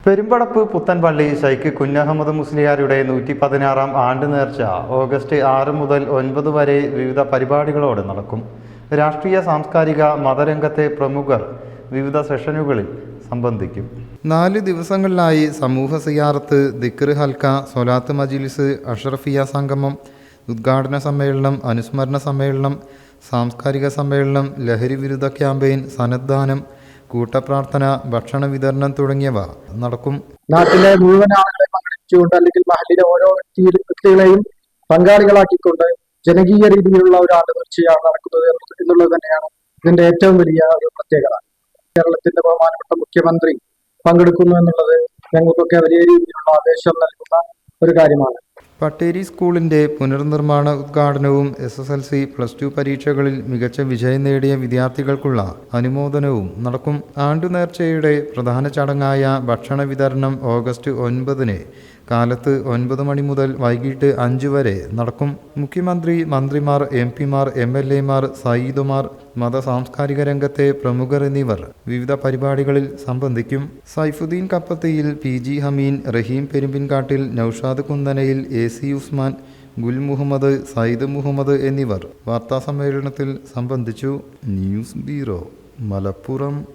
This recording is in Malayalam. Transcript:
പെരുമ്പടപ്പ് പുത്തൻപള്ളി ശൈഖ് കുഞ്ഞഹമ്മദ് മുസ്ലിയാരുടെ 116-ാം ആണ്ട് നേർച്ച ഓഗസ്റ്റ് 6 മുതൽ 9 വരെ വിവിധ പരിപാടികളോടെ നടക്കും. രാഷ്ട്രീയ, സാംസ്കാരിക, മതരംഗത്തെ പ്രമുഖർ വിവിധ സെഷനുകളിൽ സംബന്ധിക്കും. 4 ദിവസങ്ങളിലായി സമൂഹ സിയാറത്ത്, ദിക്ർ ഹൽക്ക, സ്വലാത്ത് മജ്ലിസ്, അഷ്റഫിയ സംഗമം, ഉദ്ഘാടന സമ്മേളനം, അനുസ്മരണ സമ്മേളനം, സാംസ്കാരിക സമ്മേളനം, ലഹരി വിരുദ്ധ ക്യാമ്പയിൻ, സന്നദ്ധാനം, കൂട്ടപ്രാർത്ഥന, ഭക്ഷണ വിതരണം തുടങ്ങിയവ നടക്കും. നാട്ടിലെ മുഴുവൻ ആളുകളെ പങ്കെടുപ്പിച്ചുകൊണ്ട് അല്ലെങ്കിൽ മഹലിലെ ഓരോ വ്യക്തികളെയും പങ്കാളികളാക്കിക്കൊണ്ട് ജനകീയ രീതിയിലുള്ള ഒരു ആണ്ട് നേർച്ചയാണ് നടക്കുന്നത് എന്നുള്ളത് തന്നെയാണ് ഇതിന്റെ ഏറ്റവും വലിയ ഒരു പ്രത്യേകത. കേരളത്തിന്റെ ബഹുമാനപ്പെട്ട മുഖ്യമന്ത്രി പങ്കെടുക്കുന്നു എന്നുള്ളത് ഞങ്ങൾക്കൊക്കെ വലിയ രീതിയിലുള്ള ആവേശം നൽകുന്ന ഒരു കാര്യമാണ്. പട്ടേരി സ്കൂളിന്റെ പുനർനിർമ്മാണ ഉദ്ഘാടനവും SSLC, +2 പരീക്ഷകളിൽ മികച്ച വിജയം നേടിയ വിദ്യാർത്ഥികൾക്കുള്ള അനുമോദനവും നടക്കും. ആണ്ടുനേർച്ചയുടെ പ്രധാന ചടങ്ങായ ഭക്ഷണ വിതരണം ഓഗസ്റ്റ് 9-ന് കാലത്ത് 9 മണി മുതൽ വൈകിട്ട് 5 വരെ നടക്കും. മുഖ്യമന്ത്രി, മന്ത്രിമാർ, MP-മാർ, MLA-മാർ, സയ്യിദുമാർ, മത സാംസ്കാരിക രംഗത്തെ പ്രമുഖർ എന്നിവർ വിവിധ പരിപാടികളിൽ സംബന്ധിക്കും. സൈഫുദ്ദീൻ കപ്പത്തിയിൽ, PG ഹമീൻ, റഹീം പെരുമ്പിൻകാട്ടിൽ, നൌഷാദ് കുന്തനയിൽ, AC ഉസ്മാൻ, ഗുൽ മുഹമ്മദ്, സയ്യിദ് മുഹമ്മദ് എന്നിവർ വാർത്താസമ്മേളനത്തിൽ സംബന്ധിച്ചു. News bureau, Malappuram.